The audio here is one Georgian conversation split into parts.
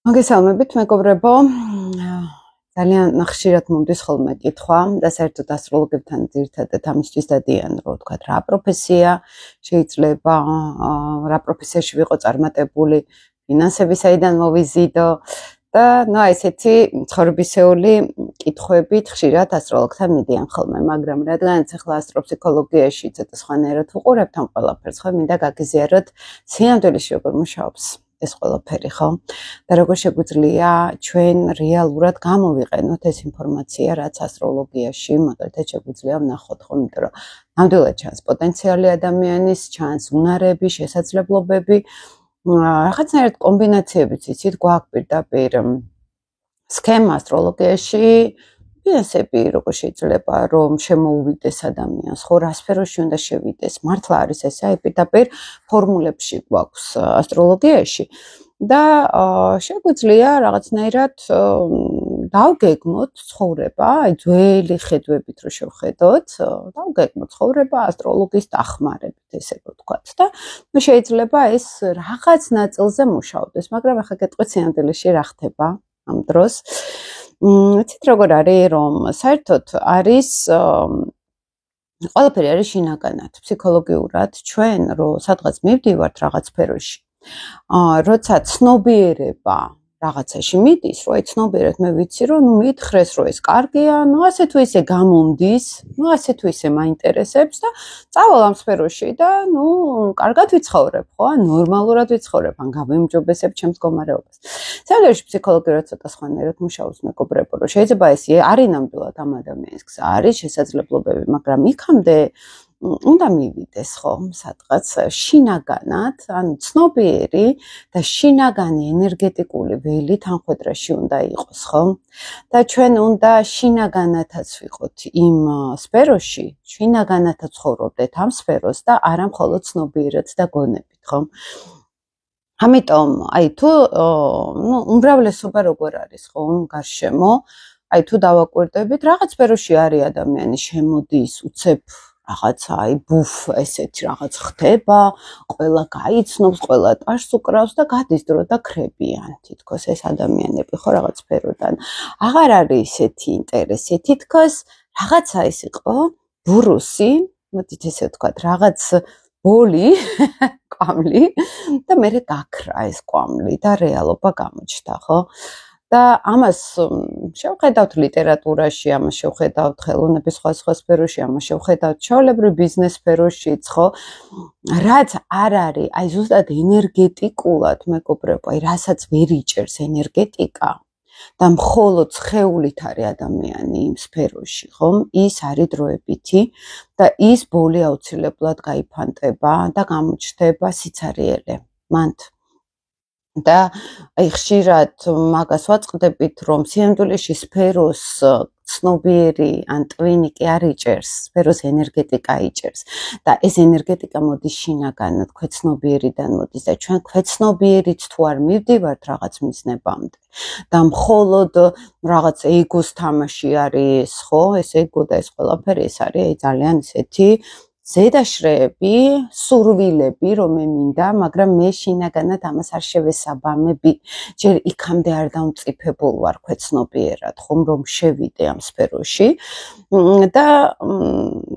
მოგესალმებით, მეგობრებო. ძალიან ხშირად მომდის ხოლმე კითხვა და საერთოდ ასტროლოგებთან ძირითადად ამისთვის დადიან, რომ თქვა რა პროფესია შეიძლება, რა პროფესიაში ვიყო წარმატებული, ფინანსები საიდან მოვიზიდო და ესეთი ცხოვრებისეული კითხვებით ხშირად ასტროლოგთან მიდიან ხოლმე, მაგრამ რადგანაც ახლა ასტროფსიქოლოგიაში ცოტა სხვანაირად ვუყურებთ ამ ყველაფერს, ხო, მინდა გაგიზიაროთ სინამდვილეში როგორ მუშაობს ეს ყველაფერი, ხო? და როგორ შეგვიძლია ჩვენ რეალურად გამოვიყენოთ ეს ინფორმაცია, რაც ასტროლოგიაში მაგალითად შეგვიძლია ვნახოთ, ხო? იმიტომ რომ ნამდვილად ჩანს პოტენციალი ადამიანის, ჩანს უნარები, შესაძლებლობები, რაღაცნაირად კომბინაციებიც იცით, გვაქვს პირდაპირ სქემა ასტროლოგიაში, ფინანსები როგორ შეიძლება რომ შემოუვიდეს ადამიანს, ხო, რა სფეროში უნდა შევიდეს, მართლა არის ესე, აი პირდაპირ ფორმულებში გვაქვს ასტროლოგიაში და შეგვიძლია რაღაცნაირად დავგეგმოთ ცხოვრება, აი ძველი ხედვებით რო შევხედოთ, დავგეგმოთ ცხოვრება ასტროლოგის დახმარებით, ესე ვთქვათ და შეიძლება ეს რაღაც ნაწილზე მუშაობდეს, მაგრამ ახლა გეტყვით სინამდვილეში რა ხდება ამ დროს. იცით როგორ არის, რომ საერთოდ არის ყველაფერი არის შინაგანად, ფსიქოლოგიურად ჩვენ რო სადღაც მივდივართ რაღაც სფეროში, როცა ცნობიერება რაღაცაში მიდის, რომ აი ცნობიერად მე ვიცი, რომ მითხრეს, რომ ეს კარგია, ასე თუ ისე გამომდის, ასე თუ ისე მაინტერესებს და წავალ ამ სფეროში და კარგად ვიცხოვრებ, ხო? ნორმალურად ვიცხოვრებ, ან გამიმჯობესებ ჩემს მდგომარეობას. საერთოდ ფსიქოლოგიურად ცოტა სხვანაირად მუშაობს, მეგობრებო, რომ შეიძლება ეს არის ნამდვილად ამ ადამიანის გზა, არის შესაძლებლობები, მაგრამ იქამდე უნდა მივიდეს, ხო, სადღაც შინაგანად, ანუ ცნობიერი და შინაგანი ენერგეტიკული ველი თანხვედრაში უნდა იყოს, ხო? და ჩვენ უნდა შინაგანათაც ვიყოთ იმ სფეროში, შინაგანათაც ცხოვრობდეთ ამ სფეროს და არა მხოლოდ ცნობიერად და გონებით, ხო? ამიტომ, აი თუ უმრავლესობა როგორ არის, ხო, გარშემო, აი თუ დავაკვირდებით, რაღაც სფეროში არის ადამიანი შემოდის, უცებ რაღაცა, აი ბუფ ესეთი რაღაც ხდება, ყველა გაიცნობს, ყველა ტაშს უკრავს და გადის დრო და ქრებიან თითქოს ეს ადამიანები, ხო, რაღაც სფეროდან. აღარ არის ისეთი ინტერესი, თითქოს რაღაცა ის იყო, ბურუსი, მოდით ესე ვთქვათ, რაღაც ბოლი, კვამლი და მე გაქრა ეს კვამლი და რეალობა გამოჩნდა, ხო? და ამას შევხედავთ ლიტერატურაში, ამას შევხედავთ ხელოვნების სხვა სფეროში, ამას შევხედავთ ჩვეულებრივ ბიზნეს სფეროშიც, ხო? რაც არ არის, აი ზუსტად ენერგეტიკულად, მეგობრებო, აი რასაც ვერ იჭერს ენერგეტიკა და მხოლოდ სხეულით არის ადამიანი იმ სფეროში, ხო? ის არის დროებითი და ის ბოლი აუცილებლად გაიფანტება და გამოჩნდება სიცარიელე მანდ. და აი ხშირად მაგას ვაწყდებით, რომ სინამდვილეში სფეროს ცნობიერი ან ტვინი კი არ იჭერს, სფეროს ენერგეტიკა იჭერს და ეს ენერგეტიკა მოდის შინაგანად, ქვეცნობიერიდან მოდის და ჩვენ ქვეცნობიერით თუ არ მივდივართ რაღაც მიზნებამდე და მხოლოდ რაღაც ეგოს თამაში არის, ხო, ეს ეგო და ეს ყველაფერი ეს არის აი ძალიან ისეთი ზედაშრეები, სურვილები, რომ მე მინდა, მაგრამ მე შინაგანად ამას არ შევესაბამები. ჯერ იქამდე არ დამწიფებულ ვარ ქვეცნობიერად, ხომ რომ შევიდე ამ სფეროში. და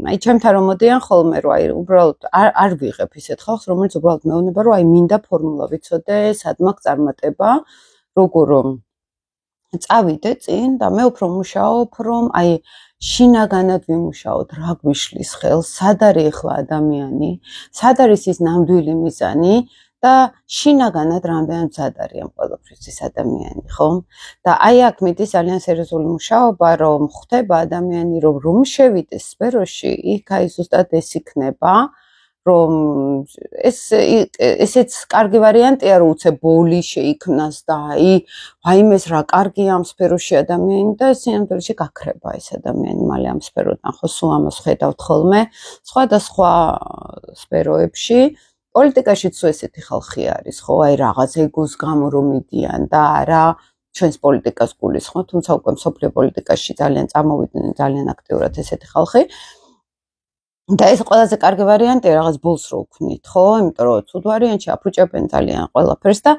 აი ჩემთან რომ მოდიან ხოლმე, რომ აი უბრალოდ არ ვიღებ ისეთ ხალხს, რომელიც უბრალოდ მეუბნება, რომ აი მინდა ფორმულა ვიცოდე, სად მაქვს წარმატება, როგორ რომ წავიდე წინ და მე უფრო მუშაობ, რომ აი შინაგანად ვიმუშაოთ, რა გვიშლის ხელს, სად არის ახლა ადამიანი, სად არის ის ნამდვილი მიზანი და შინაგანად რამდენად მზად არის ამ ყველაფრისთვის ადამიანი, ხო? და აი აქ მიდის ძალიან სერიოზული მუშაობა, რომ ხდება ადამიანი, რომ შევიდეს სფეროში, იქ აი ზუსტად ეს იქნება, რომ ესეც კარგი ვარიანტია, რომ უცებ ბოლი შეიქმნას და აი ვაიმეს რა კარგია ამ სფეროში ადამიანი და სინამდვილეში გაქრება ეს ადამიანი მალე ამ სფეროდან, ხო, სულ ამას ხედავთ ხოლმე სხვადასხვა სფეროებში. პოლიტიკაშიც სულ ესეთი ხალხი არის, ხო, აი რაღაც ეგოს გამო რომ მიდიან და არა ჩვენს პოლიტიკას გულისხმობ, თუმცა უკვე მსოფლიო პოლიტიკაში ძალიან წამოვიდნენ ძალიან აქტიურად ესეთი ხალხი. და ეს ყველაზე კარგი ვარიანტია რაღაც ბოლს რო ვქნით, ხო? იმიტომ რომ ცუდ ვარიანტში აფუჭებენ ძალიან ყველაფერს და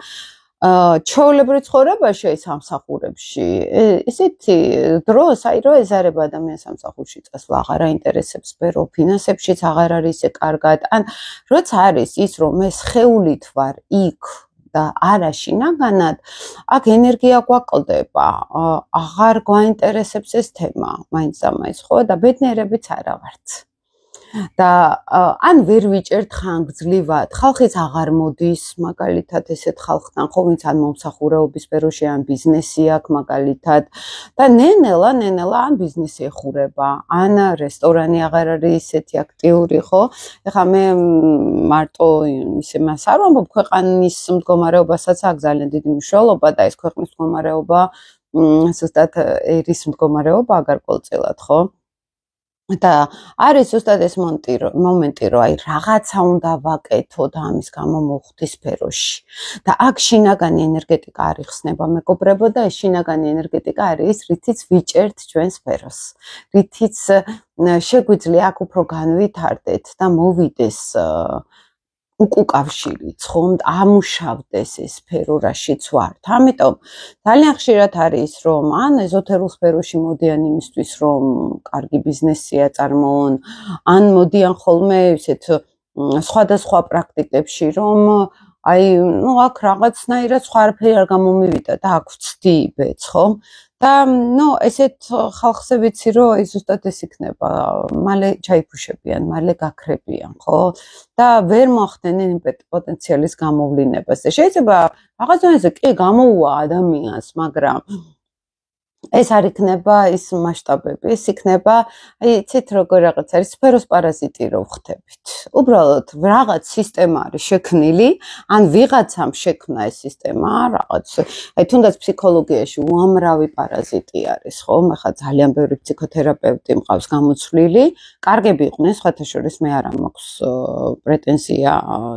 ჩვეულებრივ ცხოვრებაში აი სამსახურებში ესეთი დროს აი რომ ეზარება ადამიანს სამსახურში წასვლა აღარ აინტერესებს სფერო ფინანსებშიც აღარ არის ისე კარგად ან როცა არის ის რომ მე სხეულით ვარ იქ და არა შინაგანად აქ ენერგია გვაკლდება აღარ გვაინტერესებს ეს თემა მაინც და მაინც ხო და ბედნიერებიც არა ვართ და ან ვერ ვიჭერთ ხანგრძლივად ხალხიც აღარ მოდის მაგალითად ესეთ ხალხთან ხო ვინც ან მომსახურეობის სფეროში ან ბიზნესი აქვს მაგალითად და ნენელა ან ბიზნესი ეხურება ან რესტორანი აღარ არის ისეთი აქტიური ხო ეხლა მე მარტო ისე მას არ ვამბობ ქვეყნის მდგომარეობასაც აქვს ძალიან დიდი მნიშვნელობა და ეს ქვეყნის მდგომარეობა ზუსტად ერის მდგომარეობა გარკვეულწილად ხო და არის ზუსტად ეს მომენტი რომ აი რაღაცა უნდა ვაკეთო და ამის გამო მოვხვდი სფეროში და აქ შინაგანი ენერგეტიკა არ იხსნება მეგობრებო და ეს შინაგანი ენერგეტიკა არის რითიც ვიჭერთ ჩვენ სფეროს რითიც შეგვიძლია აქ უფრო განვითარდეთ და მოვიდეს უკუკავშირიც ხომ ამუშავდეს ეს სფერო რაშიც ვართ ამიტომ ძალიან ხშირად არის რომ ან ეზოთერულ სფეროში მოდიან იმისთვის რომ კარგი ბიზნესია წარმოონ ან მოდიან ხოლმე ისეთ სხვადასხვა პრაქტიკებში რომ აი ნუ აქ რაღაცნაირად სხვა არაფერი არ გამომივიდა და აქ ვცდი ბეც ხო და ნუ ესეთ ხალხზე ვიცი რომ აი ზუსტად ეს იქნება მალე ჩაიფუშებიან მალე გაქრებიან ხო და ვერ მოახდენენ იმ პოტენციალის გამოვლინებას და შეიძლება რაღაც დონეზე კი გამოუვა ადამიანს მაგრამ ეს არ იქნება ის მასშტაბები ეს იქნება აი იცით როგორ რაღაც არის სფეროს პარაზიტი რო ხდებით უბრალოდ რაღაც სისტემა არის შექმნილი ან ვიღაცამ შექმნა ეს სისტემა რაღაც აი თუნდაც ფსიქოლოგიაში უამრავი პარაზიტი არის ხო ხა ძალიან ბევრი ფსიქოთერაპევტი მყავს გამოცვლილი კარგები იყვნენ სხვათა შორის მე არ მაქვს პრეტენზია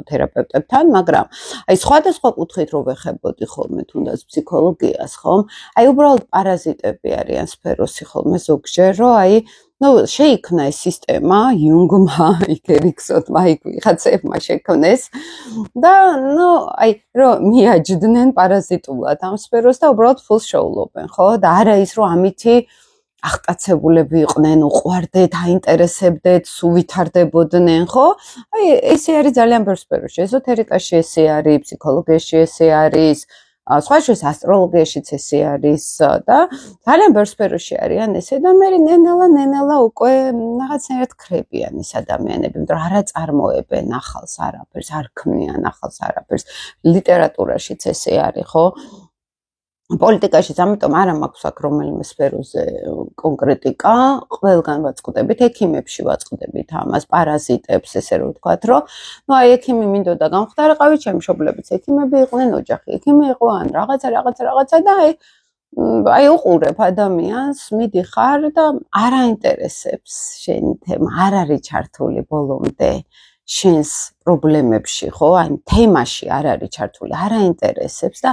თერაპევტებთან მაგრამ აი სხვადასხვა კუთხით რო ვეხებოდი ხოლმე თუნდაც ფსიქოლოგიას ხომ აი უბრალოდ პარაზიტები არიან სფეროსი ხოლმე ზოგჯერ რომ აი ნუ შეიქმნა ეს სისტემა იუნგმა იქ ერიქსონმა იქ ვიღაცებმა შექმნეს და ნუ აი რომ მიაჯდნენ პარაზიტულად ამ სფეროს და უბრალოდ ფულს შეულობენ ხო და არა ის რომ ამითი აღტაცებულები იყვნენ უყვარდეთ აინტერესებდეთ უვითარდებოდნენ ხო აი ესე არის ძალიან ბევრ სფეროში ეზოთერიკაში ესე არის ფსიქოლოგიაში ესე არის სხვა შორის ასტროლოგიაშიც ესე არის და ძალიან ბევრ სფეროში არიან ესე და მე ნენელა უკვე რაღაცნაირად ქრებიან ეს ადამიანები, იმიტომ რომ არა წარმოებენ ახალს არაფერს, არ ქმნიან ახალს არაფერს. ლიტერატურაშიც ესე არის, ხო? პოლიტიკაშიც, ამიტომ არა მაქვს აქ რომელიმე სფეროზე კონკრეტიკა, ყველგან ვაწყდებით, ექიმებში ვაწყდებით ამას, პარაზიტებს, ესე რომ ვთქვათ, რომ ნუ აი ექიმი მინდოდა გამხდარიყავი, ჩემი მშობლებიც ექიმები იყვნენ, ოჯახი ექიმი იყო, ან რაღაცა და აი უყურებ ადამიანს, მიდიხარ და არ აინტერესებს შენი თემა, არ არის ჩართული ბოლომდე შენს პრობლემებში, ხო? აი თემაში არ არის ჩართული, არ აინტერესებს და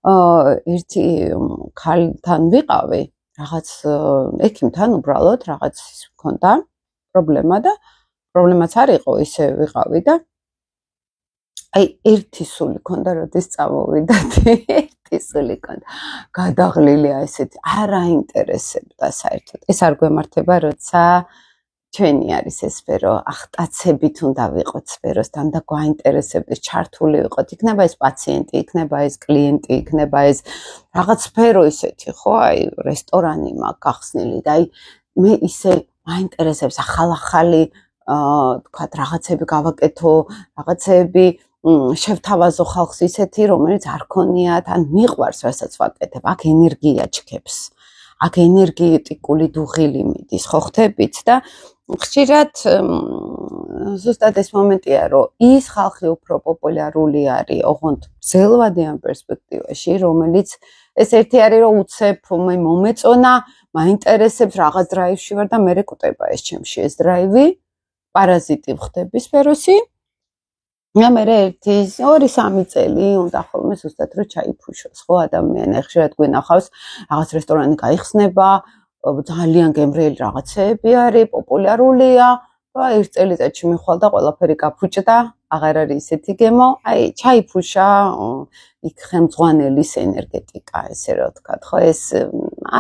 ერთი ქალთან ვიყავი, რაღაც ექიმთან უბრალოდ რაღაც მქონდა პრობლემა და პრობლემაც არ იყო, ისე ვიყავი და აი ერთი სული მქონდა, როდის წამოვიდოდი, ერთი სული მქონდა. გადაღლილია ესეთი, არ აინტერესებდა საერთოდ. ეს არ გვემართება, როცა ჩვენი არის ეს სფერო, აღტაცებით უნდა ვიყოთ სფეროსთან და გვაინტერესებდეს, ჩართული ვიყოთ. იქნება ეს პაციენტი, იქნება ეს კლიენტი, იქნება ეს რაღაც სფერო ისეთი, ხო? აი რესტორანი მაქვს გახსნილი და აი მე ისე მაინტერესებს ახალი თქვათ რაღაცები გავაკეთო, რაღაცები შევთავაზო ხალხს ისეთი, რომელიც არ ქონიათ, ან მიყვარს, რასაც ვაკეთებ. აქ ენერგია ჩქებს. აქ ენერგეტიკული დუღილი მიდის, ხო ხდებით და ხშირად ზუსტად ეს მომენტია, რომ ის ხალხი უფრო პოპულარული არის, ოღონდ ძელვადიან პერსპექტივაში, რომელიც ეს ერთი არის, რომ უცებ მომეწონა, მაინტერესებს რაღაც დრაივში ვარ და მე რეკუტება ეს ჩემში ეს დრაივი, პარაზიტი ვხდები სფეროსი. და მე 1-2-3 წელი უნდა ხოლმე ზუსტად რომ ჩაიფუშოს, ხო ადამიანი ხშირად გვინახავს, რაღაც რესტორანი გაიხსნება, ძალიან გემრიელი რაღაცეები არის, პოპულარულია და 1 წელიწადში მიხვალ და ყველაფერი გაფუჭდა აღარ არის ისეთი გემო, აი ჩაიფუშა იქ ხელმძღვანელის ენერგეტიკა, ესე რა ვთქვათ, ხო, ეს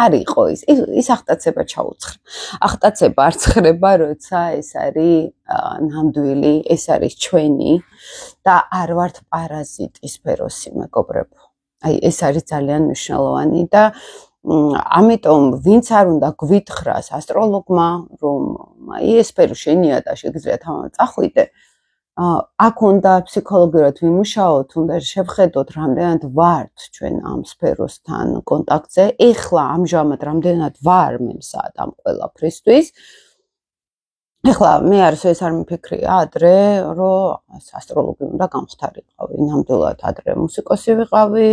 არ იყო ის ახტაცება ჩაუცხრა. ახტაცება არ ცხრება, როცა ეს არის ნამდვილი, ეს არის ჩვენი და არ ვართ პარაზიტის სფეროსი, მეგობრებო. აი ეს არის ძალიან მნიშვნელოვანი და ამიტომ ვინც არ უნდა გვითხრას ასტროლოგმა, რომ აი ეს სფერო შენია და შეგიძლიათ ამან წახვიდე, აქ უნდა ფსიქოლოგიურად ვიმუშაოთ, უნდა შევხედოთ, რამდენად ვართ ჩვენ ამ სფეროსთან კონტაქტზე. ეხლა ამჟამად რამდენად ვარ მე მსად ამ ყველაფრისთვის. ეხლა მე ეს არ მიფიქრია ადრე, რომ ასტროლოგი უნდა გამختارიყავი. ნამდვილად ადრე მუსიკოსი ვიყავი,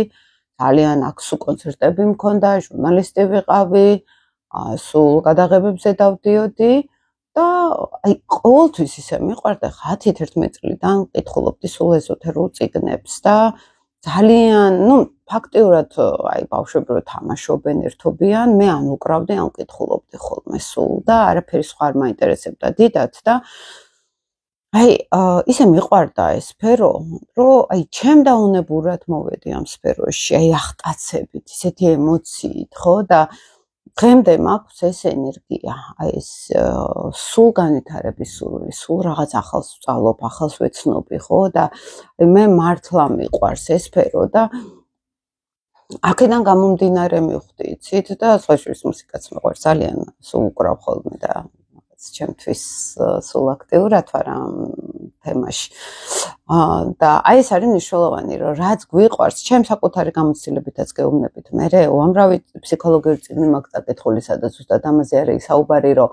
ძალიან აქსუ კონცერტები მქონდა, ჟურნალისტი ვიყავი, სულ გადაღებებზე დავდიოდი და აი ყოველთვის ისე მიყვარდა 10-11 წლიდან კითხულობდი სულ ეზოთერულ წიგნებს და ძალიან, ფაქტიურად აი ბავშვები რო თამაშობენ, ერთობიან, მე ან უკრავდი, ან კითხულობდი ხოლმე სულ და არაფერი სხვა არ მაინტერესებდა დიდად და აი ისე მიყვარდა ეს სფერო, რომ აი ჩემ დაუნებურად მოვედი ამ სფეროში, აი ახტაცებით, ისეთი ემოციით, ხო და დღემდე მაქვს ეს ენერგია, აი ეს სულ განვითარების სურვილი, სულ რაღაც ახალს ვწავლობ, ახალს ვეცნობი, ხო და მე მართლა მიყვარს ეს სფერო და აქედან გამომდინარე მივხვდი, იცით და სხვაშორის მუსიკაც მიყვარს ძალიან, სულ უკრავ ხოლმე და ჩემთვის სულ აქტიურად ვარ ამ თემაში. და აი ეს არის მნიშვნელოვანი, რომ რაც გვიყვარს, ჩემ საკუთარი გამოცდილებითაც გეუბნებით. მე უამრავი ფსიქოლოგიური წიგნი მაქვს დაკითხული, სადაც ზუსტად ამაზე არის საუბარი, რომ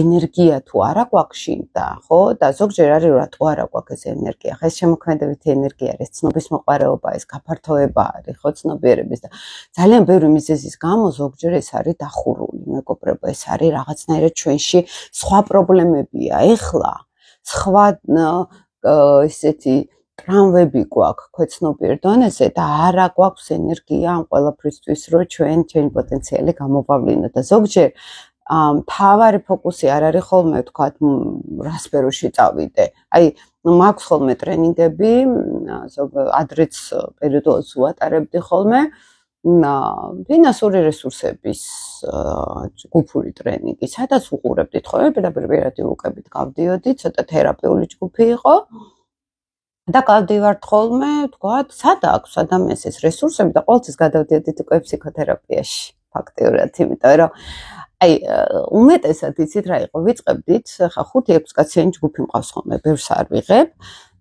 ენერგია თუ არა გვაქვს შინდა, ხო? და ზოგჯერ არის რომ რატო არა გვაქვს ეს ენერგია. ხა ეს შემოქმედებითი ენერგია არის, ცნობის მოყარეობა, ეს გაფართოება არის, ხო, ცნობიერების და ძალიან ბევრი მიზეზის გამო ზოგჯერ ეს არის დახურული, მეგობრებო, ეს არის რაღაცნაირად ჩვენში სხვა პრობლემებია. ეხლა სხვა ისეთი ტრამვები გვაქვს ქვეცნობიერ დონეზე და არა გვაქვს ენერგია ამ ყველაფრისთვის, რომ ჩვენი პოტენციალი გამოვავლინოთ და ზოგჯერ მთავარი ფოკუსი არ არის ხოლმე ვთქვათ რა სფეროში წავიდე. აი მაქვს ხოლმე ტრენინგები, ადრეც პერიოდულად ვატარებდი ხოლმე ფინანსური რესურსების ჯგუფური ტრენინგი, სადაც უყურებდით ხოლმე პირდაპირ უკებით გავდიოდი, ცოტა თერაპიული ჯგუფი იყო და გავდივართ ხოლმე, ვთქვათ, სად აქვს ადამიანს ეს რესურსები და ყოველთვის გადავდიოდით უკვე ფსიქოთერაპიაში, ფაქტიურად, იმიტომ რომ აი უმეტესად იცით რა იყო, ვიწყებდით, ხა 5-6 კაციანი ჯგუფი მყავს ხოლმე, ბევრს არ ვიღებ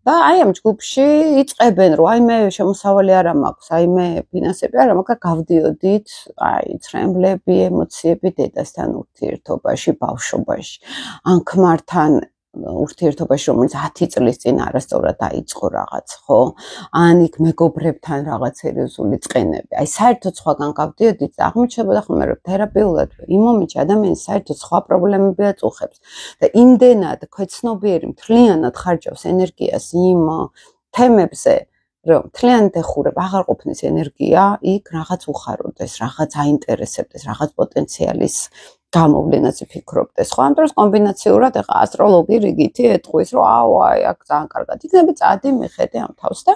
და აი ამ ჯგუფში იწყებენ, რომ აი მე შემოსავალი არ მაქვს, აი მე ფინანსები არ მაქვს, გავდიოდით, აი ცრემლები, ემოციები დედასთან ურთიერთობაში, ბავშვობაში, ან ქმართან ურთიერთობაში, რომელიც 10 წლის წინ არასწორად დაიწყო რაღაც, ხო? ან იქ მეგობრებთან რაღაც სერიოზული წყენები. აი საერთოდ სხვაგან გავდიოდით და აღმოჩნდებოდა ხოლმე, რომ თერაპიულად იმ მომენტში ადამიანს საერთოდ სხვა პრობლემები აწუხებს და იმდენად ქვეცნობიერი მთლიანად ხარჯავს ენერგიას იმ თემებზე, რომ მთლიანად ეხურება, აღარ ყოფნის ენერგია, იქ რაღაც უხაროდეს, რაღაც აინტერესებდეს, რაღაც პოტენციალის გამოვლენაზე ფიქრობდეს. ხო, ამ დროს კომბინაციურად ეხა ასტროლოგი რიგითი ეტყვის, რომ აი აქ ძალიან კარგად იქნება, წადი მიხედე ამ თავს და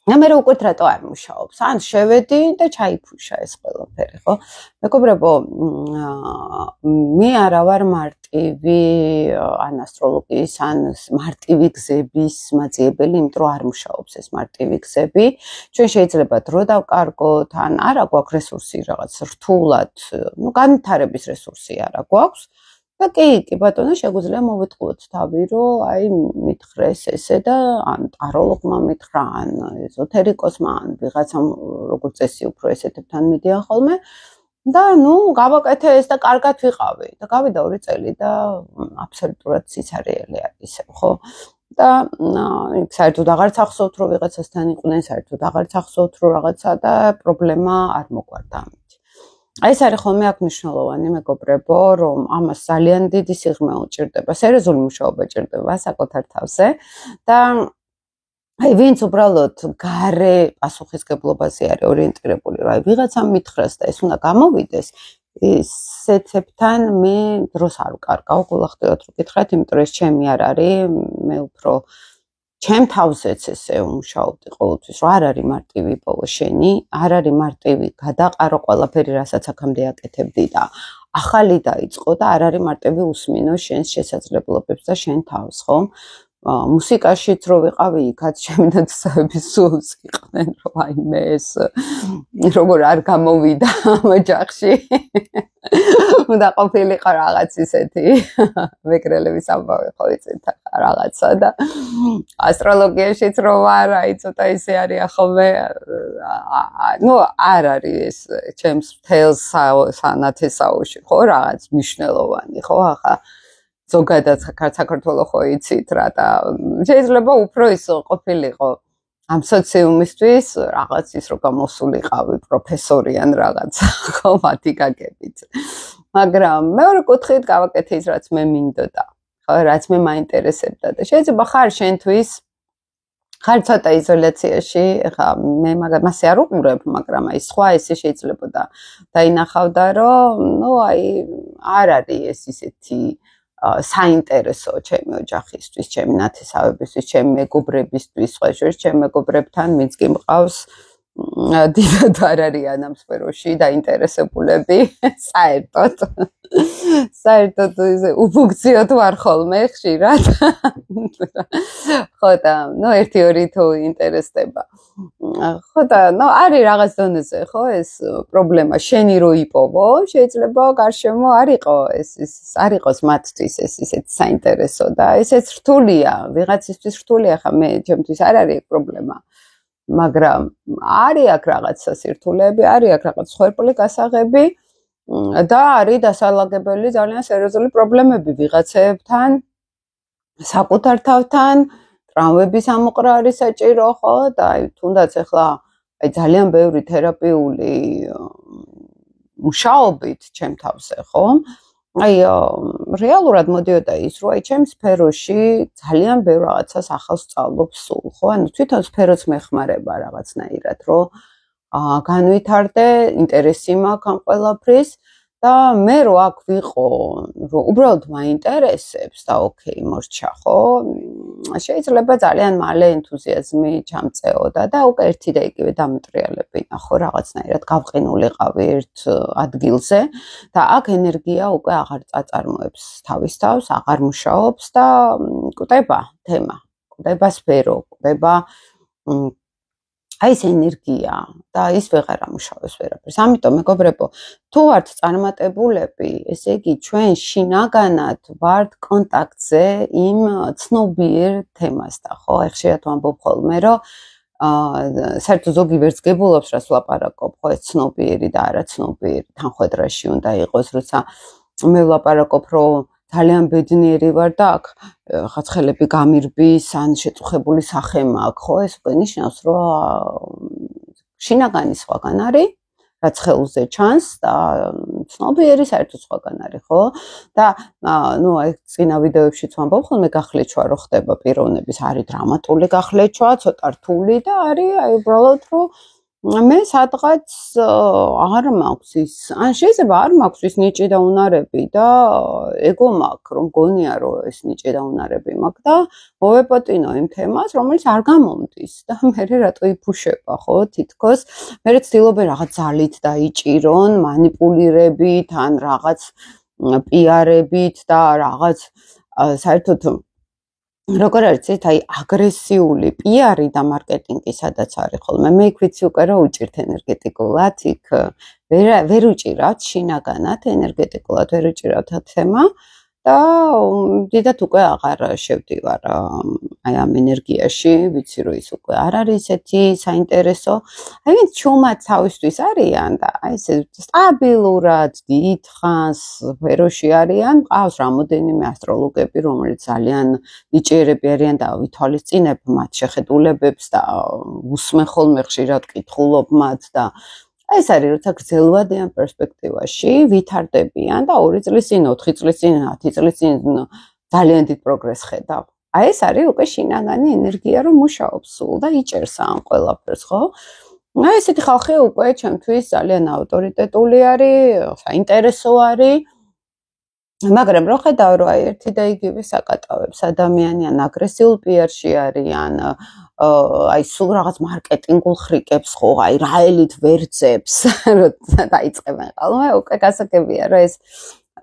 მე უკვე რატო არ მუშაობს? ან შევედი და ჩაიფუშა ეს ყველაფერი, ხო? მეგობრებო, მე არა ვარ მარტივი ან ასტროლოგიის, ან მარტივი გზების მაძიებელი, იმიტომ რომ არ მუშაობს ეს მარტივი გზები. ჩვენ შეიძლება დრო დავკარგოთ, ან არა გვაქვს რესურსი რაღაც რთულად, განვითარების რესურსი არა გვაქვს. და კი ბატონო, შეგვიძლია მოვიტყუოთ თავი, რომ აი მითხრეს ესე და ან ტაროლოგმა მითხრა, ან ეზოთერიკოსმა, ან ვიღაცამ როგორც წესი უფრო ესეთებთან მიდიან ხოლმე და გავაკეთე ეს და კარგად ვიყავი და გავიდა 2 წელი და აბსოლუტურად სიცარიელი არის ისე, ხო? და საერთოდ აღარც ახსოვთ, რომ ვიღაცასთან იყვნენ, საერთოდ აღარც ახსოვთ, რომ რაღაცა და პრობლემა არ მოგვარდა. აი ეს არის ხოლმე აქ მნიშვნელოვანი, მეგობრებო, რომ ამას ძალიან დიდი სიღრმე უჭირდება, სერიოზული მუშაობა ჭირდება საკუთარ თავზე და აი ვინც უბრალოდ გარე პასუხისგებლობაზე არის ორიენტირებული, რომ აი ვიღაცამ მითხრას და ეს უნდა გამოვიდეს, ისეთებთან მე დროს არ ვკარგავ, გულახდილად რო გითხრათ, იმიტომ რომ ეს ჩემი არ არის, მე უფრო ჩემ თავზეც ესე უმუშაობდი ყოველთვის, რომ არ არის მარტივი ბოლო შენი, არ არის მარტივი გადაყარო ყველაფერი, რასაც აქამდე აკეთებდი და ახალი დაიწყო და არ არის მარტივი უსმინო შენს შესაძლებლობებს და შენ თავს, ხო? მუსიკაშიც რო ვიყავი, იქაც ჩემი ნაცნობების სულს იყვნენ, რომ აი მე ეს როგორ არ გამოვიდა ამ ოჯახში. უნდა ყოფილიყო რაღაც ისეთი მეკრელების ამბავი ხო იცით რაღაცა და ასტროლოგიაშიც რო ვარ, აი ცოტა ისე არის ახლა ნუ არ არის ეს ჩემს თელს სანათესაოში ხო რაღაც მნიშვნელოვანი ხო ახლა ზოგადად საქართველოს ხო იცით რა და შეიძლება უფრო ის ყოფილიყო ამ სოციუმისთვის რაღაც ის რო გამოსულიყავი პროფესორი ან რაღაცა ხო მათი გაგებით მაგრამ მეორე კუთხით გავაკეთე ის რაც მე მინდოდა ხო რაც მე მაინტერესებდა და შეიძლება ხარ შენთვის ხარ ცოტა იზოლაციაში ხა მე მასე არ უყურებ მაგრამ აი სხვა ესე შეიძლება დაინახავდა რომ ნუ აი არ არის ეს ისეთი საინტერესო ჩემი ოჯახისთვის, ჩემი ნათესავებისთვის, ჩემი მეგობრებისთვის, სხვა შორის ჩემი მეგობრებთან ვინც კი მყავს დიდად არ არიან ამ სფეროში დაინტერესებულები, საერთოდ ისე უფუნქციოდ ვარ ხოლმე ხშირად. ხო და ნუ 1-2 თუ ინტერესდება. ხო და ნუ არის რაღაც დონეზე, ხო, ეს პრობლემა შენი რო იპოვო, შეიძლება გარშემო არ იყოს არ იყოს მათთვის ეს ისეთ საინტერესო და ესეც რთულია, ვიღაცისთვის რთულია, ხა მე ჩემთვის არ არის პრობლემა. მაგრამ არის აქ რაღაცა სირთულეები, არის აქ რაღაც ხერხული გასაღები და არის დასალაგებელი ძალიან სერიოზული პრობლემები ვიღაცებთან, საკუთარ თავთან, ტრავმების ამოყრა არის საჭირო, ხო და აი თუნდაც ახლა აი ძალიან ბევრი თერაპიული მუშაობით ჩემ თავზე, ხო? აი რეალურად მოდიოდა ის, რომ აი ჩემ სფეროში ძალიან ბევრ რაღაცას ახალს სწავლობ სულ, ხო? ანუ თვითონ სფეროც მეხმარება რაღაცნაირად, რომ განვითარდე, ინტერესი მაქვს ამ ყველაფრის და მე რო აქ ვიყო, რომ უბრალოდ მაინტერესებს და ოკეი, მორჩა, ხო? შეიძლება ძალიან მალე ენთუზიაზმი ჩამწეოდა და უკვე ერთი და იგივე დამეტრიალებინა, ხო, რაღაცნაირად გავყინულიყავი ერთ ადგილზე და აქ ენერგია უკვე აღარ წაწარმოებს თავის თავს, აღარ მუშაობს და კვდება თემა, კვდება სფერო, კვდება აი ეს ენერგია და ის ვეღარ ამუშავებს ვერაფერს. ამიტომ მეგობრებო, თუ ვართ წარმატებულები, ესე იგი ჩვენ შინაგანად ვართ კონტაქტზე იმ ცნობიერ თემასთან, ხო? აი ხშირად ვამბობ ხოლმე, რომ საერთოდ ზოგი ვერც გებულობს რას ვლაპარაკობ, ხო, ეს ცნობიერი და არაცნობიერი თანხვედრაში უნდა იყოს, როცა მე ვლაპარაკობ, რომ ძალიან ბედნიერი ვარ და აქ ხაცხელები გამირბის, ან შეწუხებული სახე მაქვს, ხო? ეს უკვე ნიშნავს, რომ შინაგანი სხვაგან არის, რაც ხელზე ჩანს და ცნობიერი საერთოდ სხვაგან არის, ხო? და ნუ აი წინა ვიდეოებშიც ვამბობ ხოლმე გახლეჩვა რო ხდება პიროვნების, არის დრამატული გახლეჩვა, ცოტა რთული და არის აი უბრალოდ რომ მე სადღაც არ მაქვს ის, ან შეიძლება არ მაქვს ის ნიჭი და უნარები და ეგო მაქვს, რომ გონია რომ ეს ნიჭი და უნარები მაქვს და მოვეპატინო იმ თემას, რომელიც არ გამომდის და მე რატო იფუშება, ხო, თითქოს მე ვცდილობ რაღაც ძალით დაიჭირონ, манипулირებით ან რაღაც პიარებით და რაღაც საერთოდ როგორ არის ეს აი აგრესიული პიარი და მარკეტინგი სადაც არის ხოლმე მე იქ ვიცი უკვე რომ უჭირთ ენერგეტიკულად იქ ვერ უჭირავთ შინაგანად ენერგეტიკულად ვერ უჭირავთ თემა და დიდათ უკვე აღარ შევდივარ აი ამ ენერგიაში ვიცი რომ ის უკვე არ არის ესეთი საინტერესო აი ვინც ჩუმად თავისთვის არიან და აი ესე სტაბილურად დიდხანს სფეროში არიან ყავს რამოდენიმე ასტროლოგები რომელიც ძალიან ნიჭიერები არიან და ვითვალისწინებ მათ შეხედულებებს და უსმენ ხოლმე ხშირად კითხულობ მათ და ეს არის როცა გრძელვადიან პერსპექტივაში ვითარდებიან და 2 წლის წინ 4 წლის წინ 10 წლის წინ ძალიან დიდ პროგრესს ხედავ აი ეს არის უკვე შინაგანი ენერგია რომ მუშაობს სულ და იჭერს ამ ყველაფერს ხო აი ესეთი ხალხი უკვე ჩემთვის ძალიან ავტორიტეტული არის საინტერესო არის მაგრამ რო ხედავ რომ აი ერთი და იგივე საკატავებს ადამიანი ან აგრესიულ პიარში არიან აი სულ რაღაც მარკეტინგულ ხრიკებს ხო აი რაელით ვერძებს როცა დაიწყებენ ხოლმე უკვე გასაგებია რომ ეს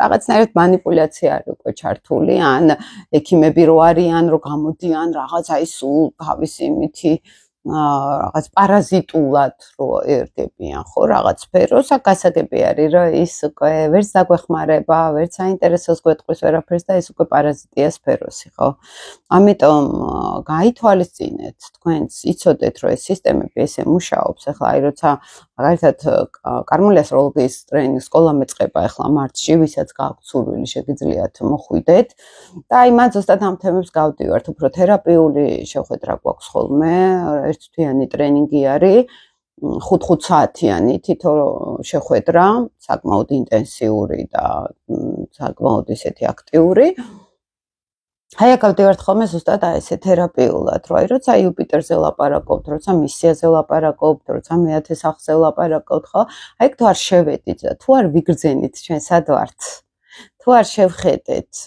რაღაცნაირად манипуляცია არის უკვე ჩართული ან ექიმები რო არიან რო გამოდიან რაღაც აი სულ თავის იმითი რაღაც პარაზიტულად რო ერგებიან ხო რაღაც სფეროს აქ გასაგები არის რომ ის უკვე ვერც დაგვეხმარება ვერც საინტერესოს გვეტყვის ვერაფერს და ეს უკვე პარაზიტია სფეროსი ხო ამიტომ გაითვალისწინეთ თქვენც იცოდეთ რომ ეს სისტემები ესე მუშაობს ახლა აი როცა მაგალითად კარმული ასტროლოგიის ტრენინგ სკოლა მეწყება ახლა მარტში ვისაც გააქვთ სურვილი შეგიძლიათ მოხვიდეთ და აი მან ზუსტად ამ თემებს გავდივართ უფრო თერაპიული შეხვედრა გვაქვს ხოლმე ერთთვიანი ტრენინგი არის 5 საათიანი თითო შეხვედრა საკმაოდ ინტენსიური და საკმაოდ ისეთი აქტიური აი გავდივართ ხოლმე ზუსტად აი ესე თერაპიულად რომ აი როცა იუპიტერზე ლაპარაკობთ როცა მისიაზე ლაპარაკობთ როცა მეათე სახლზე ლაპარაკობთ ხო აი თუ არ შევედით და თუ არ ვიგრძენით ჩვენ სად ვართ თუ არ შევხედეთ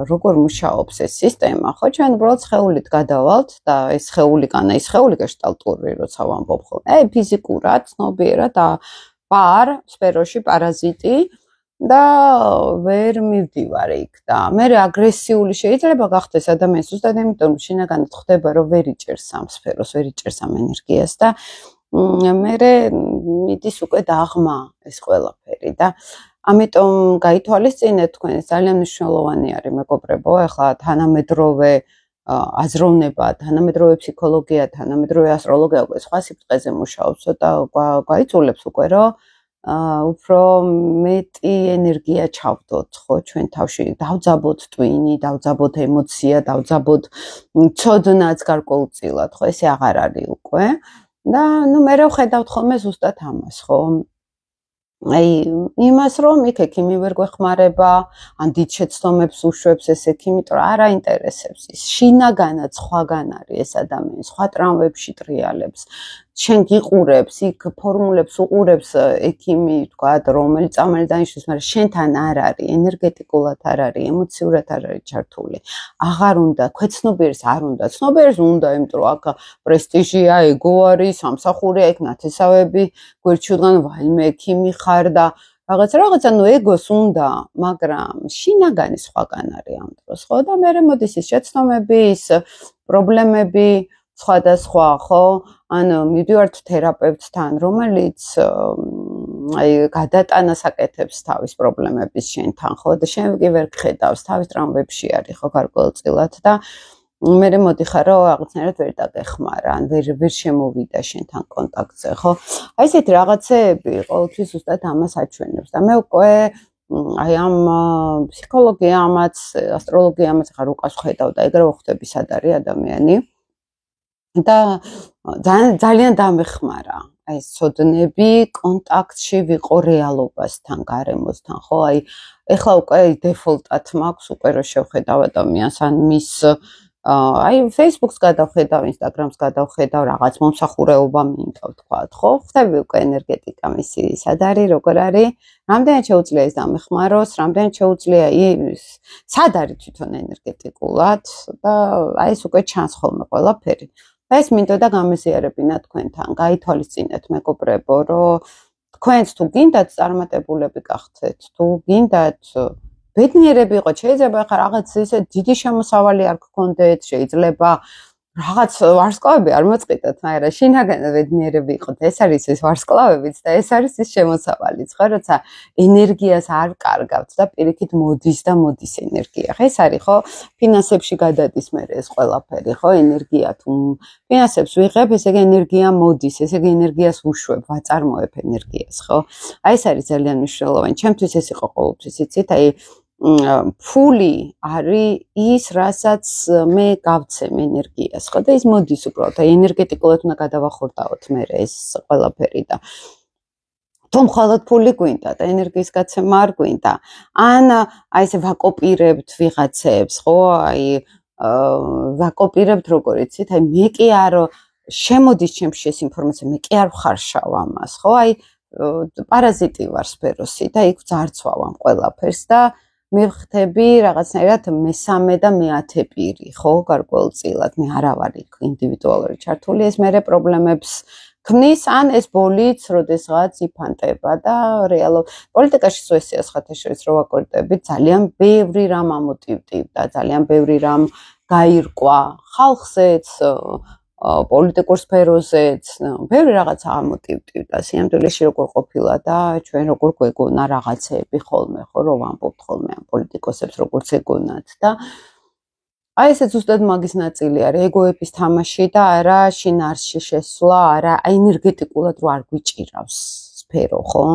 როგორ მუშაობს ეს სისტემა ხო ჩვენ უბრალოდ სხეულით გადავალთ და ეს სხეულიკანა ის სხეული გეშტალტური როცა ვამბობ ხო აი ფიზიკურად ცნობიერად პარ სფეროში პარაზიტი და ვერ მივდივარ იქ და მე აგრესიული შეიძლება გახდეს ადამიანს ზუსტად იმიტომ რომ შინაგანად ხდება რომ ვერ იჭერს ამ სფეროს ვერ იჭერს ამ ენერგიას და მე მიდის უკვე დაღმა ეს ყველაფერი და ამიტომ გაითვალისწინეთ თქვენ ძალიან მნიშვნელოვანი არის მეგობრებო ახლა თანამედროვე აზროვნება თანამედროვე ფსიქოლოგია თანამედროვე ასტროლოგია უკვე სხვა სიბრტყეზე მუშაობს და გაიწულებს უკვე რომ უფრო მეტი ენერგია ჩავდოთ ხო ჩვენ თავში დავძაბოთ ტვინი დავძაბოთ ემოცია დავძაბოთ ცოდნაც გარკვეულწილად ხო ესე აღარ არის უკვე და ნუ მე ვხედავთ ხოლმე ზუსტად ამას ხო აი იმას რომ იქ ექიმი ვერ გვეხმარება ან დიდ შეცდომებს უშვებს ეს ექიმი თუ არ აინტერესებს ის შინაგანად სხვაგან არის ეს ადამიანი სხვა ტრამვებში ტრიალებს შენ გიყურებს იქ ფორმულებს უყურებს ექიმი თქვა რომელიც წამალი დანიშნოს მაგრამ შენთან არ არის ენერგეტიკულად არ არის ემოციურად არ არის ჩართული აღარ უნდა ქვეცნობიერს არ უნდა ცნობიერს უნდა იმიტომ რომ აქ პრესტიჟია ეგო არის სამსახურია იქ ნათესავები გვერდჩუდან ვაიმე ექიმი ხარ და რაღაცა ნუ ეგოს უნდა მაგრამ შინაგანი სხვაგან არის ამ დროს ხო და მე მოდის ის შეცდომები ის პრობლემები სხვადასხვა ხო ან მივდივართ თერაპევტთან რომელიც აი გადატანას აკეთებს თავის პრობლემების შენთან ხო და შენ კი ვერ გხედავს თავის ტრამვებში არის ხო გარკვეულწილად და მე მოდიხარ რომ რაღაცნაირად ვერ დაგეხმარა ან ვერ შემოვიდა შენთან კონტაქტზე ხო აი ესეთი რაღაცეები ყოველთვის ზუსტად ამას აჩვენებს და მე უკვე აი ამ ფსიქოლოგიამაც ასტროლოგიამაც ხარ უკას ხედავ და ეგრევე ხვდები სად არის ადამიანი და ძალიან დამეხმარა აი ეს ცოდნები კონტაქტში ვიყო რეალობასთან გარემოსთან ხო აი ეხლა უკვე დეფოლტად მაქვს უკვე რომ შევხედავ ადამიანს ან მის აი Facebook-ს გადავხედავ, Instagram-ს გადავხედავ, რაღაც მომსახურეობა მინდა ვთქვათ, ხო? ხვდები უკვე ენერგეტიკა მისი სად არის, როგორ არის? რამდენად შეუძლია ეს დამეხმაროს, რამდენად შეუძლია ის სად არის თვითონ ენერგეტიკულად და აი ეს უკვე ჩანს ხოლმე ყველაფერი. და ეს მინდოდა გამეზიარებინა თქვენთან, გაითვალისწინეთ მეგობრებო, რომ თქვენც თუ გინდათ წარმატებულები გახდეთ, თუ გინდათ ბედნიერები იყო, შეიძლება ხა რაღაც ისე დიდი შემოსავალი არ გქონდეთ, შეიძლება რაღაც ვარსკვლავები არ მოწყიდოთ, მაგრამ შინაგანად ბედნიერები იყოთ. ეს არის ეს ვარსკვლავებიც და ეს არის ის შემოსავალიც, ხო, როცა ენერგიას არ კარგავთ და პირიქით მოდის და მოდის ენერგია. ხა ეს არის, ხო, ფინანსებში გადადის მე ეს ყველაფერი, ხო, ენერგია თუ ფინანსებს ვიღებ, ესე იგი ენერგია მოდის, ესე იგი ენერგიას უშვებ, ვაწარმოებ ენერგიას, ხო? აი ეს არის ძალიან მნიშვნელოვანი. ჩემთვის ეს იყო ყოველთვის, იცით, აი ფული არის ის, რასაც მე გავცემ ენერგიას, ხო და ის მოდის უბრალოდ, აი ენერგეტიკულად უნდა გადავახორდაოთ მე ეს ყველაფერი და თუ მხოლოდ ფული გვინდა და ენერგიის გაცემა არ გვინდა, ან აი ესე ვაკოპირებთ ვიღაცებს, ხო, აი ვაკოპირებთ როგორ იცით, აი მე კი არ შემოდის ჩემში ეს ინფორმაცია, მე კი არ ვხარშავ ამას, ხო, აი პარაზიტი ვარ სფეროსი და იქ ძარცვავ ამ ყველაფერს და მივხვდები რაღაცნაირად მესამე და მეათე პირი, ხო, გარკვეულწილად მე არა ვარ იქ ინდივიდუალური ჩართული, ეს მერე პრობლემებს ქმნის, ან ეს ბოლიც როდესღაც იფანტება და რეალურად პოლიტიკაში სუესიას ხათაშორის რო ვაკორტებით, ძალიან ბევრი რამ ამოტივტივდა, ძალიან ბევრი რამ გაირკვა ხალხზეც, პოლიტიკურ სფეროზეც, ბევრი რაღაცა ამოტივტივდა, სიამოვნებაში როგორ ყოფილა და ჩვენ როგორ გვეგონა რაღაცეები ხოლმე, ხო, რომ ვამბობთ ხოლმე ამ პოლიტიკოსებს როგორც ეგონათ და აი ესე ზუსტად მაგის ნაწილი არის ეგოების თამაში და არა შინაარსში შესვლა, არა ენერგეტიკულად რო არ გვიჭირავს სფერო, ხო?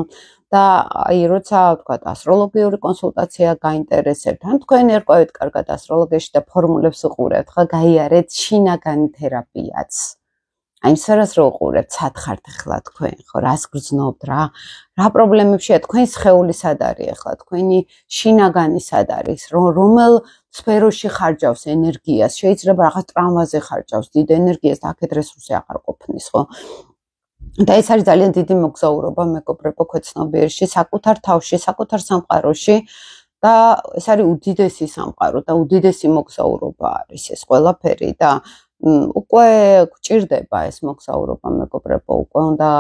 და აი როცა ვთქვათ ასტროლოგიური კონსულტაცია გაინტერესებთ, ან თქვენ ერკვევით კარგად ასტროლოგიაში და ფორმულებს უყურებთ, ხო, გაიარეთ შინაგანი თერაპიაც. აი იმ სფეროს რო უყურებთ, სად ხართ ახლა თქვენ, ხო, რას გრძნობთ, რა პრობლემებშია თქვენი სხეული სად არის ახლა, თქვენი შინაგანი სად არის, რომელ სფეროში ხარჯავს ენერგიას, შეიძლება რაღაც ტრამვაზე ხარჯავს დიდ ენერგიას და აქეთ რესურსი აღარ ყოფნის, ხო? და ეს არის ძალიან დიდი მოგზაურობა, მეგობრებო, ქვეცნობიერში, საკუთარ თავში, საკუთარ სამყაროში და ეს არის უდიდესი სამყარო და უდიდესი მოგზაურობა არის ეს ყველაფერი და უკვე გჭირდება ეს მოგზაურობა, მეგობრებო, უკვე უნდა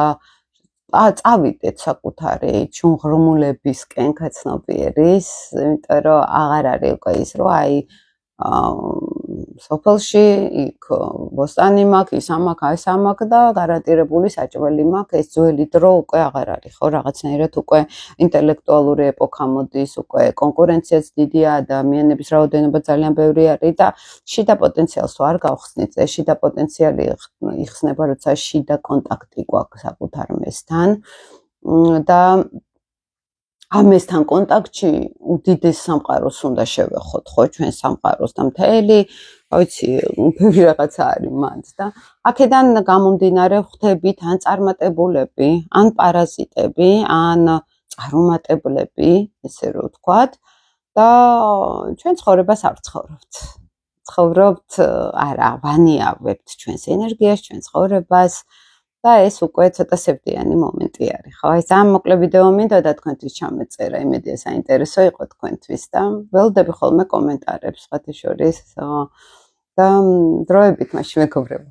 წავიდეთ საკუთარი ჩუნღრმულებისკენ ქვეცნობიერის, იმიტომ რომ აღარ არის უკვე ის, რომ აი სოფელში იქ ბოსტანი მაქვს, ის ამაქვს, ეს ამაქვს და გარანტირებული საჭველი მაქვს, ეს ძველი დრო უკვე აღარ არის, ხო, რაღაცნაირად უკვე ინტელექტუალური ეპოქა მოდის, უკვე კონკურენციაც დიდია, ადამიანების რაოდენობა ძალიან ბევრი არის და შიდა პოტენციალს თუ არ გავხსნით, ეს შიდა პოტენციალი იხსნება, როცა შიდა კონტაქტი გვაქვს საკუთარ მესთან და ამესთან კონტაქტში უდიდეს სამყაროს უნდა შევეხოთ, ხო, ჩვენ სამყაროს და მთელი, რა ვიცი, ბევრი რაღაცა არის მანდ და აქედან გამომდინარე ხვდებით ან წარმატებულები, ან პარაზიტები, ან წარუმატებლები, ესე რომ ვთქვათ, და ჩვენ ცხოვრებას არ ცხოვრობთ. ცხოვრობთ, არა, ვანიავებთ ჩვენს ენერგიას, ჩვენ ცხოვრებას და ეს უკვე ცოტა სევდიანი მომენტი არის, ხო? ეს ამ მოკლე ვიდეო მინდოდა თქვენთვის ჩამეწერა, იმედია საინტერესო იყო თქვენთვის და ველოდები ხოლმე კომენტარებს, სხვათა შორის და დროებით მაშინ მეგობრებო.